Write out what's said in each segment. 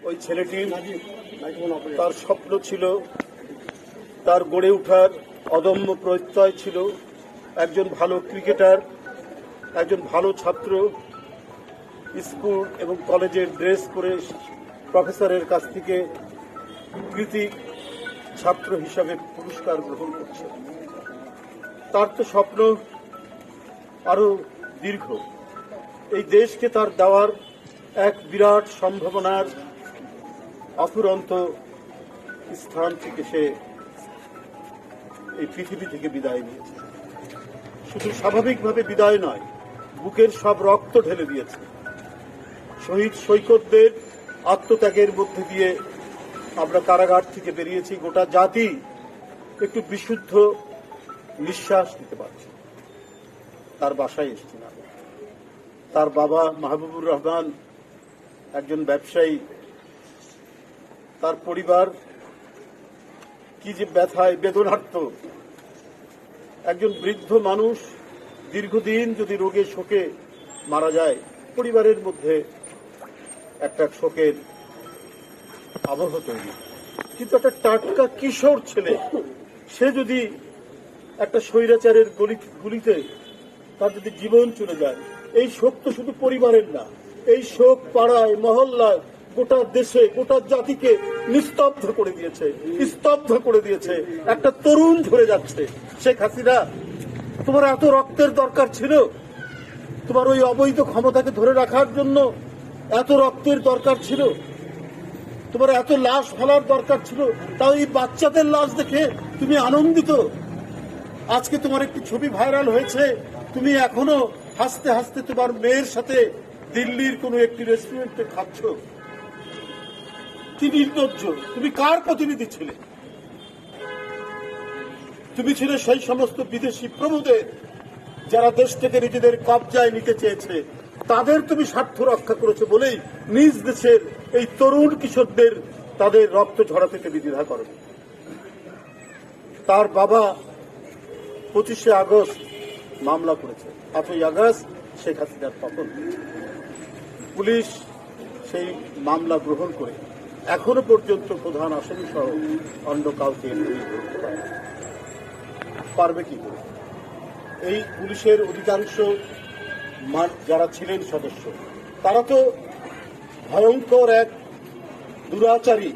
ওই ছেলেটি তার স্বপ্ন ছিল, তার গড়ে ওঠার অদম্য প্রত্যয় ছিল একজন ভালো ক্রিকেটার, একজন ভালো ছাত্র, স্কুল এবং কলেজের ড্রেস পরে প্রফেসরের কাছ থেকে কৃতি ছাত্র হিসাবে পুরস্কার গ্রহণ করছে। তার তো স্বপ্ন আরো দীর্ঘ, এই দেশকে তার দেওয়ার এক বিরাট সম্ভাবনার অফুরন্ত স্থান থেকে সে এই পৃথিবী থেকে বিদায় নিয়েছে। শুধু স্বাভাবিকভাবে বিদায় নয়, বুকের সব রক্ত ঢেলে দিয়েছে। শহীদ সৈকতদের আত্মত্যাগের মধ্যে দিয়ে আমরা কারাগার থেকে বেরিয়েছি, গোটা জাতি একটু বিশুদ্ধ নিঃশ্বাস নিতে পারছে। তার বাসায় এসেছি না। তার বাবা মাহবুবুর রহমান একজন ব্যবসায়ী, তার পরিবার কি যে ব্যথায় বেদনার্ত। একজন বৃদ্ধ মানুষ দীর্ঘদিন যদি রোগে শোকে মারা যায়, পরিবারের মধ্যে একটা শোকের আবহ তৈরি। কিন্তু একটা টাটকা কিশোর ছেলে, সে যদি একটা স্বৈরাচারের গুলিতে তার যদি জীবন চলে যায়, এই শোক তো শুধু পরিবারের না, এই শোক পাড়ায় মহল্লায় গোটা দেশে গোটা জাতিকে নিস্তব্ধ করে দিয়েছে, স্তব্ধ করে দিয়েছে। একটা তরুণ ঝরে যাচ্ছে। শেখ হাসিনা, তোমার এত রক্তের দরকার ছিল? তোমার ওই অবৈধ ক্ষমতাকে ধরে রাখার জন্য এত রক্তের দরকার ছিল? তোমার এত লাশ ফেলার দরকার ছিল? তাও এই বাচ্চাদের লাশ দেখে তুমি আনন্দিত? আজকে তোমার একটি ছবি ভাইরাল হয়েছে, তুমি এখনো হাসতে হাসতে তোমার মেয়ের সাথে দিল্লির কোন একটি রেস্টুরেন্টে খাচ্ছ। কি নির্লজ্জ! তুমি কার প্রতিনিধি ছিলে? তুমি ছিলে সেই সমস্ত বিদেশি প্রভুদের যারা দেশ থেকে নিজেদের কবজায় নিতে চেয়েছে। তাদের তুমি স্বার্থ রক্ষা করেছো বলেই নিজ দেশের এই তরুণ কিশোরদের তাদের রক্ত ঝরাতে তুমি দ্বিধা করো। তার বাবা 25শে আগস্ট মামলা করেছে। 8ই আগস্ট শেখ হাসিনার পতন। পুলিশ সেই মামলা গ্রহণ করে এখনো পর্যন্ত প্রধান আসামি সহ অন্য কাউকে ধরতে পারবে কি করে? এই পুলিশের অধিকাংশ যারা ছিলেন সদস্য, তারা তো ভয়ঙ্কর এক দুরাচারী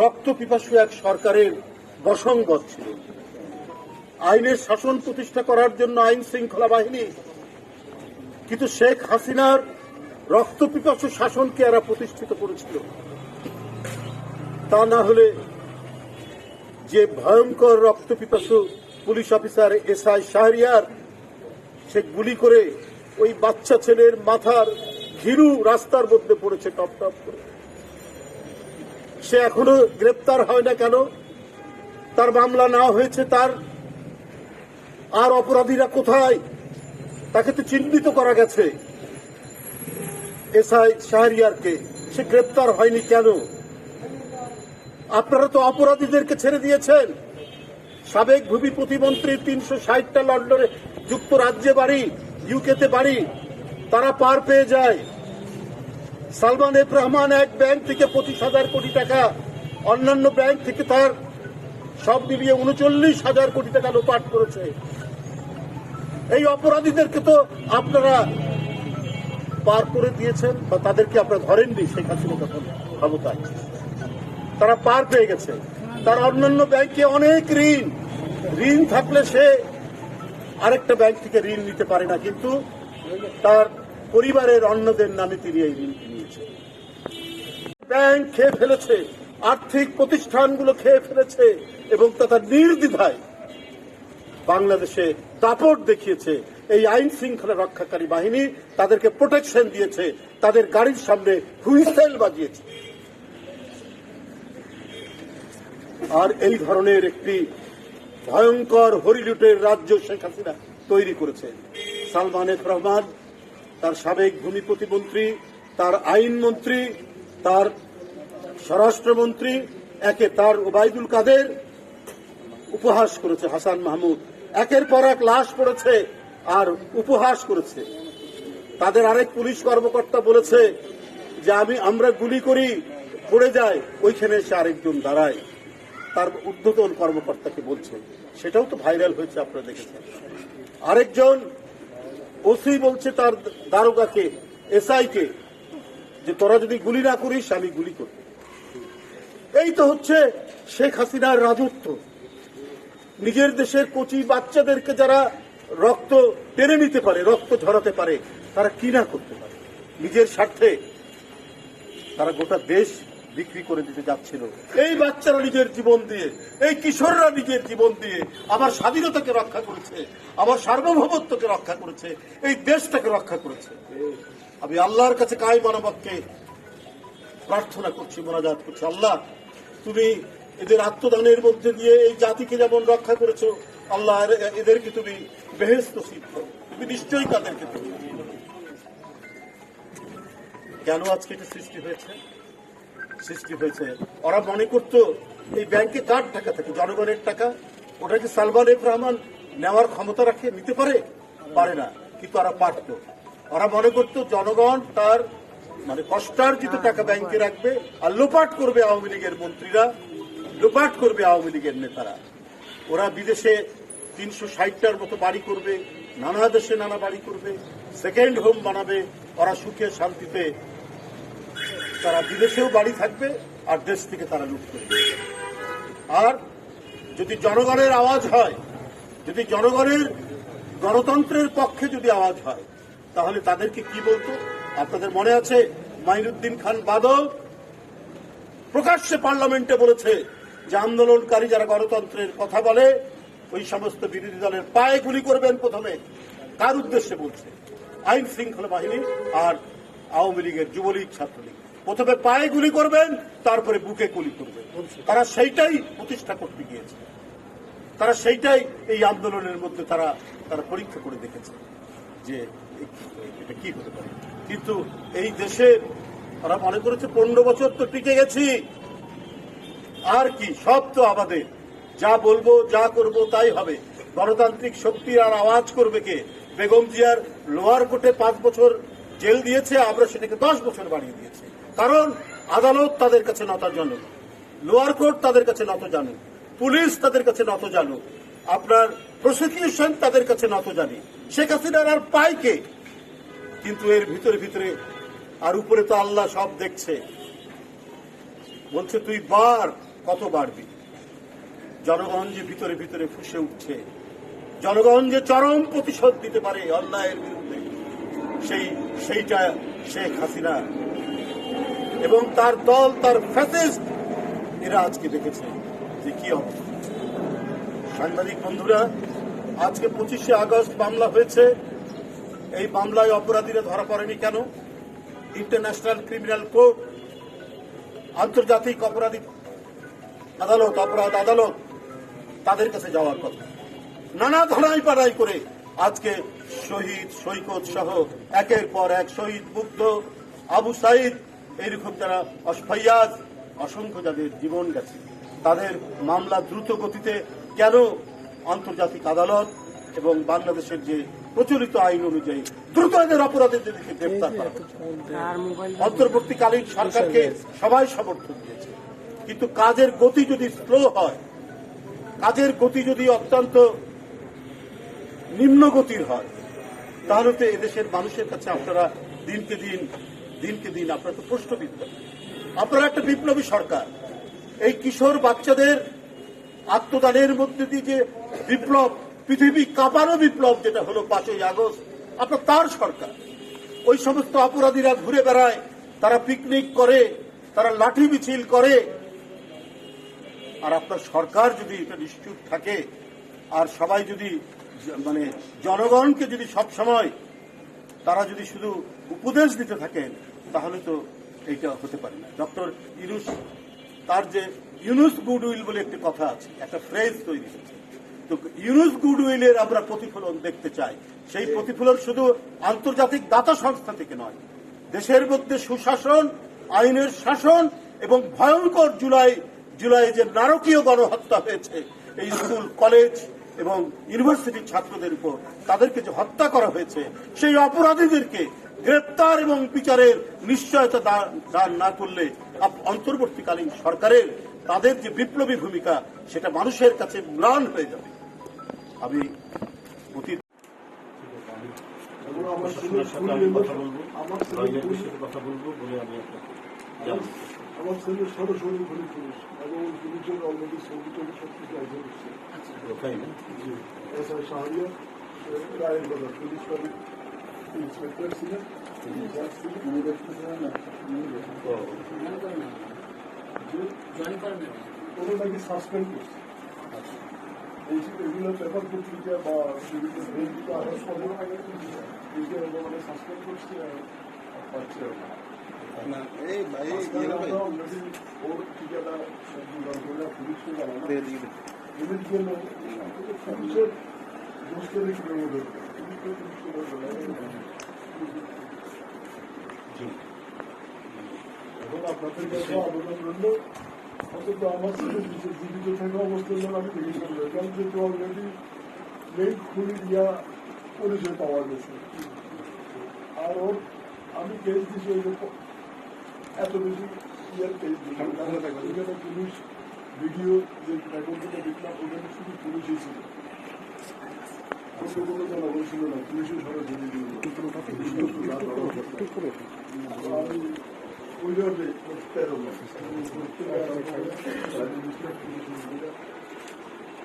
রক্ত পিপাসু এক সরকারের বশংবদ ছিলেন। আইনের শাসন প্রতিষ্ঠা করার জন্য আইন শৃঙ্খলা বাহিনী, কিন্তু শেখ হাসিনার রক্ত পিপাসু শাসনকে এরা প্রতিষ্ঠিত করেছিল। তা না হলে যে ভয়ঙ্কর রক্ত পিপাসু পুলিশ অফিসার এসআই শাহরিয়ার, সে গুলি করে ওই বাচ্চা ছেলের মাথার ঘিরু রাস্তার মধ্যে পড়েছে টপ টপ করে। সে এখনো গ্রেপ্তার হয় না কেন? তার মামলা নেওয়া হয়েছে, তার আর অপরাধীরা কোথায়? তাকে তো চিহ্নিত করা গেছে এসআই শাহরিয়ারকে, সে গ্রেপ্তার হয়নি কেন? আপনারা তো অপরাধীদেরকে ছেড়ে দিয়েছেন। সাবেক ভূমি প্রতিমন্ত্রী 360টা লন্ডনে যুক্তরাজ্যে বাড়ি, ইউকেতে বাড়ি, তারা পার পেয়ে যায়। সালমান এফ রহমান এক ব্যাংক থেকে 25,000 কোটি টাকা, অন্যান্য ব্যাংক থেকে তার সব মিলিয়ে 39,000 কোটি টাকা লোপাট করেছে। এই অপরাধীদেরকে তো আপনারা পার করে দিয়েছেন, বা তাদেরকে আপনারা ধরেননি শেখ হাসিনা তখন ক্ষমতায়। তারা পার পেয়ে গেছে। তার অন্যান্য ব্যাংকে অনেক ঋণ থাকলে সে আরেকটা ব্যাংক থেকে ঋণ নিতে পারে না, কিন্তু তার পরিবারের অন্যদের নামে তিনি এই ঋণ নিয়েছে। ব্যাংক খেয়ে ফেলেছে, আর্থিক প্রতিষ্ঠানগুলো খেয়ে ফেলেছে, এবং তার নির্দ্বিধায় বাংলাদেশে দাপট দেখিয়েছে। এই আইন শৃঙ্খলা রক্ষাকারী বাহিনী তাদেরকে প্রোটেকশন দিয়েছে, তাদের গাড়ির সামনে হুইসেল বাজিয়েছে। আর এই ধরনের একটি ভয়ঙ্কর হরিলুটের রাজ্য শেখ হাসিনা তৈরি করেছে। সালমান এফ রহমান, তার সাবেক ভূমি প্রতিমন্ত্রী, তার আইনমন্ত্রী, তার স্বরাষ্ট্রমন্ত্রী, একে তার ওবায়দুল কাদের উপহাস করেছে। হাসান মাহমুদ একের পর এক লাশ পড়েছে আর উপহাস করেছে। তাদের আরেক পুলিশ কর্মকর্তা বলেছে যে আমরা গুলি করি পড়ে যায়, ওইখানে এসে আরেকজন দাঁড়ায় তার ঊর্ধ্বতন কর্মকর্তাকে বলছে, সেটাও তো ভাইরাল হয়েছে, আপনারা দেখেছেন। আরেকজন ওসি বলছে তার দারোগাকে, এসআই কে, যে তোরা যদি গুলি না করিস আমি গুলি করব। এই তো হচ্ছে শেখ হাসিনার রাজত্ব। নিজের দেশের কচি বাচ্চাদেরকে যারা রক্ত টেনে নিতে পারে, রক্ত ঝরাতে পারে, তারা কি না করতে পারে। নিজের স্বার্থে তারা গোটা দেশ বিক্রি করে দিতে যাচ্ছিল। এই বাচ্চারা নিজের জীবন দিয়ে, এই কিশোররা নিজের জীবন দিয়ে আমার স্বাধীনতাকে রক্ষা করেছে, আমার সার্বভৌমত্বকে রক্ষা করেছে, এই দেশটাকে রক্ষা করেছে। আমি আল্লাহর কাছে কায়মান বাক্যে প্রার্থনা করছি, মোনাজাত করছি, আল্লাহ তুমি এদের আত্মদানের মধ্যে দিয়ে এই জাতিকে যেমন রক্ষা করেছো, আল্লাহ এদেরকে তুমি বেহেশত নসিব করো, তুমি নিশ্চয়ই তাদেরকে তুমি। কেন আজকে এটা সৃষ্টি হয়েছে? ওরা মনে করতো এই ব্যাংকে কার টাকা থাকে, জনগণের টাকা, ওটাকে সালমান এফ রহমান নেওয়ার ক্ষমতা রাখে, নিতে পারে না, কিন্তু ওরা পারত। ওরা মনে করতো জনগণ তার মানে কষ্টার্জিত টাকা ব্যাংকে রাখবে, আর লোপাট করবে আওয়ামী লীগের মন্ত্রীরা, লোপাট করবে আওয়ামী লীগের নেতারা। ওরা বিদেশে 360টার মতো বাড়ি করবে, নানা দেশে নানা বাড়ি করবে, সেকেন্ড হোম বানাবে। ওরা সুখে শান্তিতে তারা বিদেশেও বাড়ি থাকবে, আর দেশ থেকে তারা লুট করবে। আর যদি জনগণের আওয়াজ হয়, যদি জনগণের গণতন্ত্রের পক্ষে যদি আওয়াজ হয়, তাহলে তাদেরকে কি বলতো? আপনাদের মনে আছে মাইনুদ্দিন খান বাদল প্রকাশ্যে পার্লামেন্টে বলেছে যে আন্দোলনকারী যারা গণতন্ত্রের কথা বলে ওই সমস্ত বিরোধী দলের পায়ে গুলি করবেন। প্রথমে কার উদ্দেশ্যে বলছে? আইন শৃঙ্খলা বাহিনী আর আওয়ামী লীগের, যুবলীগ, ছাত্রলীগ। প্রথমে পায়ে গুলি করবেন, তারপরে বুকে গুলি করবেন। তারা সেইটাই প্রতিষ্ঠা করতে গিয়েছে, তারা সেইটাই এই আন্দোলনের মধ্যে তারা পরীক্ষা করে দেখেছে যে এটা কি হতে পারে। কিন্তু এই দেশে ওরা মনে করেছে 15 বছর তো টিকে গেছি, আর কি, সব তো আমাদের, যা বলবো যা করব তাই হবে। গণতান্ত্রিক শক্তি আর আওয়াজ করবে কে? বেগম জিয়ার লোয়ার কোর্টে 5 বছর জেল দিয়েছে, আমরা সেটাকে 10 বছর বাড়িয়ে দিয়েছি। কারণ আদালত তাদের কাছে নতজানু, লোয়ার কোর্ট তাদের কাছে নতজানু, পুলিশ তাদের কাছে নতজানু, আপনার প্রসিকিউশন তাদের কাছে নতজানি। শেখ হাসিনার আর পায় কে? কিন্তু এর ভিতরে আর উপরে তো আল্লাহ সব দেখছে, বলছে তুই কত বাড়বি। জনগণ যে ভিতরে ফুঁসে উঠছে, জনগণ যে চরম প্রতিশোধ দিতে পারে অন্যায়ের বিরুদ্ধে, সেইটা শেখ হাসিনা এবং তার দল, তার ফ্যাসিস্ট, এরা আজকে দেখেছে যে কি অবস্থা। সাংবাদিক বন্ধুরা, আজকে 25শে আগস্ট মামলা হয়েছে, এই মামলায় অপরাধীরা ধরা পড়েনি কেন? ইন্টারন্যাশনাল ক্রিমিনাল কোর্ট, আন্তর্জাতিক অপরাধী আদালত, অপরাধ আদালত, তাদের কাছে যাওয়ার কথা। নানা ধরাই পাড়াই করে আজকে শহীদ সৈকত সহ একের পর এক শহীদ, মুগ্ধ, আবু সাইদ, এইরকম যারা অসফাইয়াজ, অসংখ্য যাদের জীবন গেছে, তাদের মামলা দ্রুত গতিতে কেন আন্তর্জাতিক আদালত এবং বাংলাদেশের যে প্রচলিত আইন অনুযায়ী দ্রুত এদের অপরাধীদেরকে গ্রেপ্তার করা হচ্ছে। অন্তর্বর্তীকালীন সরকারকে সবাই সমর্থন দিয়েছে, কিন্তু কাজের গতি যদি স্লো হয়, কাজের গতি যদি অত্যন্ত নিম্ন গতির হয়, তাহলে তো এদেশের মানুষের কাছে আপনারা দিনকে দিন আপনারা তো প্রশ্নবিদ্ধ। আপনারা একটা বিপ্লবী সরকার, এই কিশোর বাচ্চাদের আত্মদানের মধ্যে দিয়ে যে বিপ্লব, পৃথিবী কাঁপানো বিপ্লব যেটা হলো 5ই আগস্ট, আপনার তার সরকার। ওই সমস্ত অপরাধীরা ঘুরে বেড়ায়, তারা পিকনিক করে, তারা লাঠি মিছিল করে, আর আপনার সরকার যদি এটা নিশ্চুপ থাকে, আর সবাই যদি মানে জনগণকে যদি সব সময় তারা যদি শুধু উপদেশ দিতে থাকেন, তাহলে তো এইটা হতে পারে না। ডক্টর ইউনূস, তার যে ইউনূস গুডউইল বলে একটি কথা আছে, একটা ফ্রেজ তৈরি হয়েছে, তো ইউনূস গুডউইলের আমরা প্রতিফলন দেখতে চাই। সেই প্রতিফলন শুধু আন্তর্জাতিক দাতা সংস্থা থেকে নয়, দেশের মধ্যে সুশাসন, আইনের শাসন এবং ভয়ঙ্কর জুলাই যে নারকীয় গণহত্যা হয়েছে এই স্কুল, কলেজ এবং ইউনিভার্সিটির ছাত্রদের উপর, তাদেরকে যে হত্যা করা হয়েছে, সেই অপরাধীদেরকে গ্রেপ্তার এবং বিচারের নিশ্চয়তা দান না করলে অন্তর্বর্তীকালীন সরকারের তাদের যে বিপ্লবী ভূমিকা সেটা মানুষের কাছে ম্লান হয়ে যাবে। আমি অতীত প্রশাসনের সাথে আমি কথা বলবো, কথা বলবো বলে আমি আমার ছেলে সরাসরি পুলিশ এবং পুলিশের অলরেডি ছবি টবি সব কিছু আইসে করছে। এছাড়া শাহরিয়া রায়ের বাজার পুলিশ বাড়ির ইন্সপেক্টর ছিলেন, ওরা নাকি সাসপেন্ড করছে। এগুলো পেপার পত্রিকা বা বিভিন্ন আকাশপত্র সাসপেন্ড করছে পাচ্ছে ওর ঠিকানা পুলিশকে জানানো এদের জন্য পুলিশের দোষকে কিভাবে এখন আপনাদের কাছে আবেদন করলো অন্তত আমার ছেলে জীবিত থাকা অবস্থায় আমি দেখে শুনলাম, কারণ যেহেতু অলরেডি মেইন খুলি দিয়া পরিচয় পাওয়া গেছে। আর ওর আমি কেস দিছি ওই এত বেশি ইয়ার কেস দিলাম, এখানে পুলিশ ভিডিও যে রেকর্ডিংটা দেখলাম ওখানে শুধু পুলিশই ছিল, কোনো জনগণ ছিল না, পুলিশের সরাসরি আমি ওইভাবে তেরো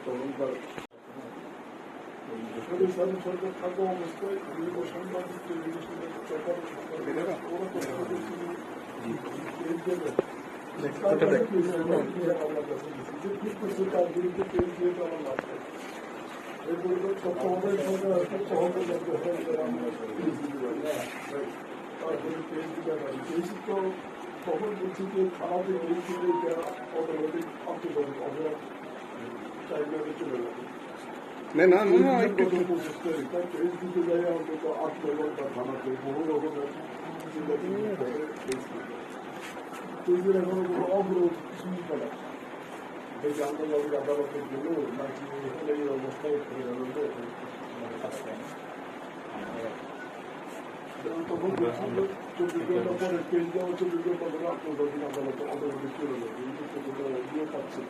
তখনকার সরকার থাকা অবস্থায় সাংবাদিক টেলিভিশনের তার বিরুদ্ধে কেস দিয়ে আমার লাভ এরপরে তত্ত্বাবধায়ক তারপরে কেস দিতে পারি কেস তো তখন বলছি যে থানাতে কেস দিলে যারা অটোমেটিক আত্মসাধন অপরাধ ট্রাইব্যুনালে চলে যাবে। কেস দিতে যাই অন্তত 8 ঘন্টা থানাতে বহু রকমের কেসের এখনো কোনো অবরোধ কিছুই করা এই যে আন্তর্জাতিক আদালতের জন্য নাকি এই অবস্থায় ফিরে গেল তখন 24 ঘন্টা পরে কেস দেওয়া 24 ঘন্টা ধরে আন্তর্জাতিক আদালতে অটোমেটিক চলে যাবে, পাচ্ছে